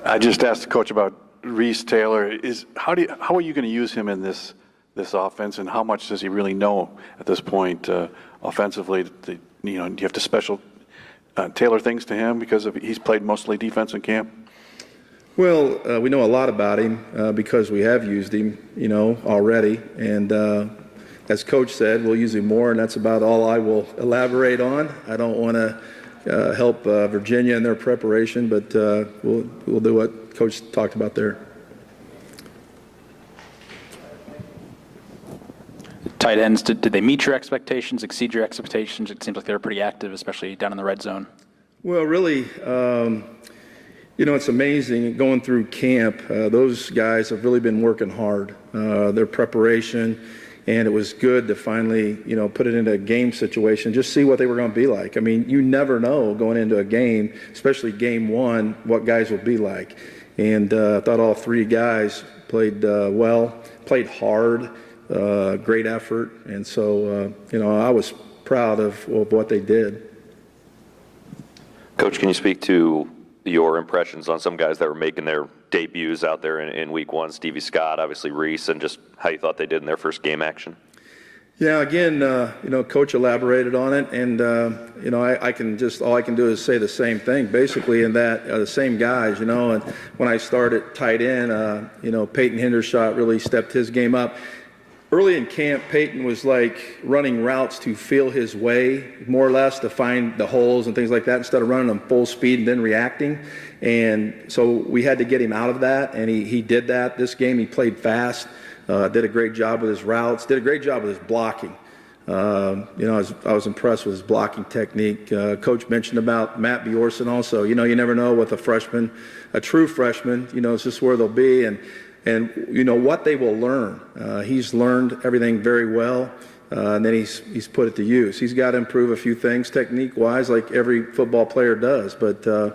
I just asked the coach about Reese Taylor. How are you going to use him in this offense, and how much does he really know at this point offensively? Do you have to special tailor things to him because he's played mostly defense in camp? Well, we know a lot about him because we have used him, already. And as Coach said, we'll use him more, and that's about all I will elaborate on. I don't want to help Virginia in their preparation, but we'll do what Coach talked about there. Tight ends, did they meet your expectations, exceed your expectations? It seems like they were pretty active, especially down in the red zone. Well, really, it's amazing going through camp. Those guys have really been working hard, their preparation, and it was good to finally, put it into a game situation, just see what they were going to be like. I mean, you never know going into a game, especially game one, what guys will be like. And I thought all three guys played well, played hard, great effort. And so, I was proud of what they did. Coach, can you speak to your impressions on some guys that were making their debuts out there in week one? Stevie Scott, obviously Reese, and just how you thought they did in their first game action. Yeah, again, Coach elaborated on it, and I can just all I can do is say the same thing, basically, in that the same guys, and when I started tight end, Peyton Hendershot really stepped his game up. Early in camp, Peyton was like running routes to feel his way, more or less, to find the holes and things like that, instead of running them full speed and then reacting. And so we had to get him out of that, and he did that. This game he played fast, did a great job with his routes, did a great job with his blocking. I was impressed with his blocking technique. Coach mentioned about Matt Bjorson also. You never know with a true freshman, it's just where they'll be. And what they will learn. He's learned everything very well, and then he's put it to use. He's got to improve a few things technique-wise, like every football player does. But I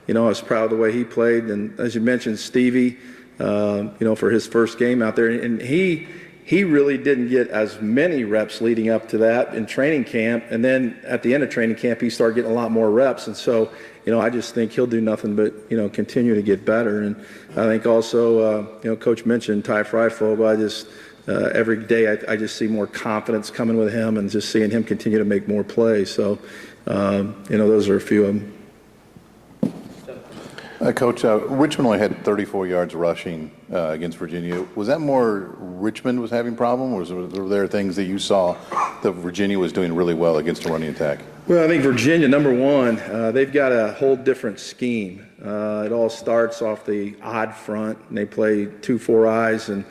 was proud of the way he played. And as you mentioned, Stevie, for his first game out there, and he really didn't get as many reps leading up to that in training camp. And then at the end of training camp, he started getting a lot more reps. And so, I just think he'll do nothing but, continue to get better. And I think also, Coach mentioned Ty Freifogel. Every day I just see more confidence coming with him and just seeing him continue to make more plays. So, those are a few of them. Coach, Richmond only had 34 yards rushing against Virginia. Was that more Richmond was having problems, or were there things that you saw that Virginia was doing really well against the running attack? Well, I think Virginia, number one, they've got a whole different scheme. It all starts off the odd front, and they play 2-4 eyes, and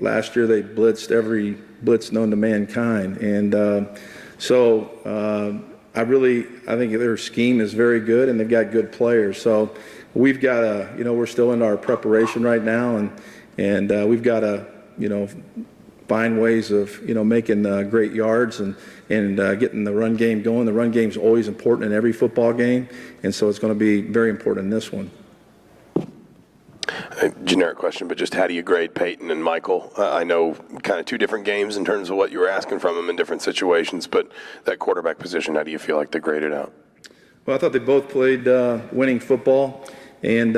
last year they blitzed every blitz known to mankind, and I think their scheme is very good, and they've got good players. So we've got to, we're still in our preparation right now, and we've got to, find ways of, making great yards and getting the run game going. The run game is always important in every football game, and so it's going to be very important in this one. Generic question, but just how do you grade Peyton and Michael? I know kind of two different games in terms of what you were asking from them in different situations, but that quarterback position, how do you feel like they graded out? Well, I thought they both played winning football. And,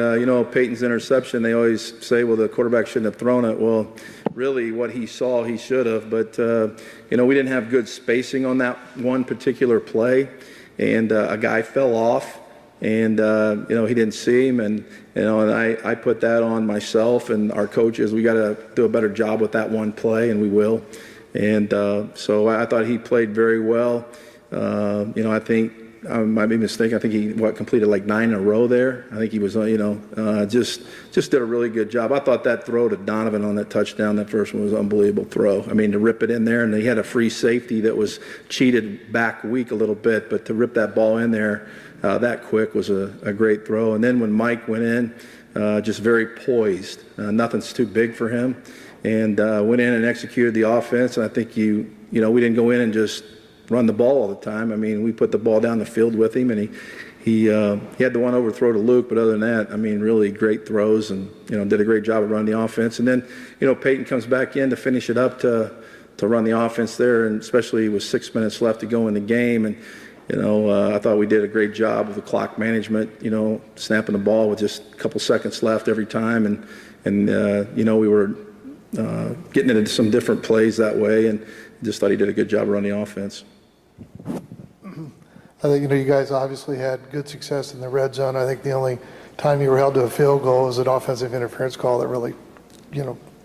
Peyton's interception, they always say, well, the quarterback shouldn't have thrown it. Well, really what he saw, he should have. But, we didn't have good spacing on that one particular play. And a guy fell off. And, he didn't see him. And I put that on myself and our coaches. We got to do a better job with that one play, and we will. And so I thought he played very well. I think I might be mistaken. I think he completed like 9 in a row there. I think he was, just did a really good job. I thought that throw to Donovan on that touchdown, that first one, was an unbelievable throw. I mean, to rip it in there, and he had a free safety that was cheated back weak a little bit, but to rip that ball in there that quick was a great throw. And then when Mike went in, just very poised. Nothing's too big for him, and went in and executed the offense. And I think we didn't go in and just run the ball all the time. I mean, we put the ball down the field with him, and he had the one overthrow to Luke, but other than that, I mean, really great throws, and did a great job of running the offense. And then Peyton comes back in to finish it up to run the offense there, and especially with 6 minutes left to go in the game. And I thought we did a great job with the clock management, snapping the ball with just a couple seconds left every time. And we were getting into some different plays that way, and just thought he did a good job running the offense. I think, you guys obviously had good success in the red zone. I think the only time you were held to a field goal was an offensive interference call that really,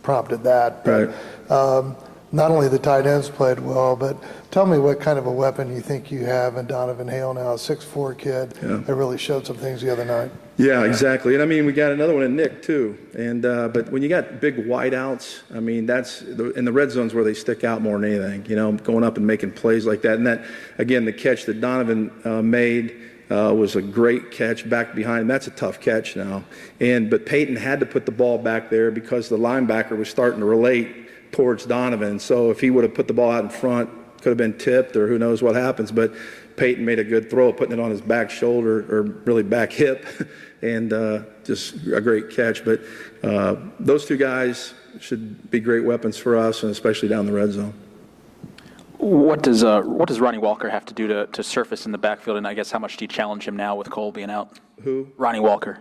prompted that. But, Right. Not only the tight ends played well, but tell me what kind of a weapon you think you have in Donovan Hale now, a 6'4" kid that really showed some things the other night. Yeah, exactly. And we got another one in Nick too. And but when you got big wideouts, that's in the red zones where they stick out more than anything. Going up and making plays like that. And that, again, the catch that Donovan made was a great catch back behind him. That's a tough catch now. But Peyton had to put the ball back there because the linebacker was starting to relate towards Donovan. So if he would have put the ball out in front, could have been tipped or who knows what happens. But Peyton made a good throw, putting it on his back shoulder or really back hip, and just a great catch. But those two guys should be great weapons for us, and especially down the red zone. What does Ronnie Walker have to do to surface in the backfield? And I guess how much do you challenge him now with Cole being out? Who? Ronnie Walker.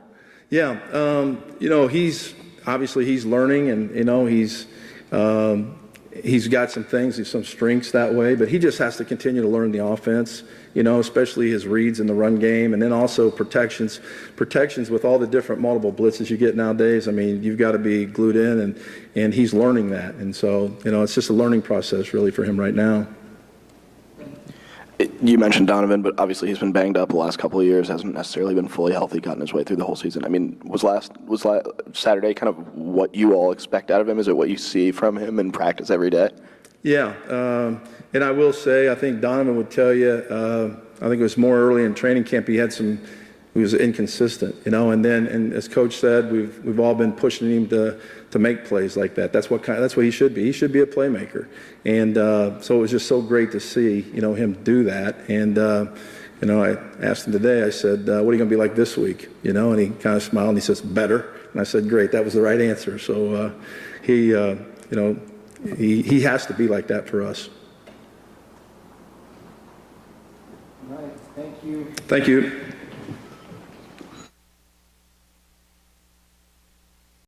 Yeah, he's learning, and he's got some things, some strengths that way, but he just has to continue to learn the offense, especially his reads in the run game, and then also protections with all the different multiple blitzes you get nowadays. You've got to be glued in, and he's learning that. And so, it's just a learning process really for him right now. You mentioned Donovan, but obviously he's been banged up the last couple of years, hasn't necessarily been fully healthy, gotten his way through the whole season. Was last Saturday kind of what you all expect out of him? Is it what you see from him in practice every day? Yeah, and I will say, I think Donovan would tell you, I think it was more early in training camp, he was inconsistent, and as Coach said, we've all been pushing him to make plays like that. That's what he should be. He should be a playmaker. And so it was just so great to see, him do that. And, I asked him today, I said, what are you going to be like this week? And he kind of smiled and he says, better. And I said, great, that was the right answer. So he has to be like that for us. All right, thank you. Thank you.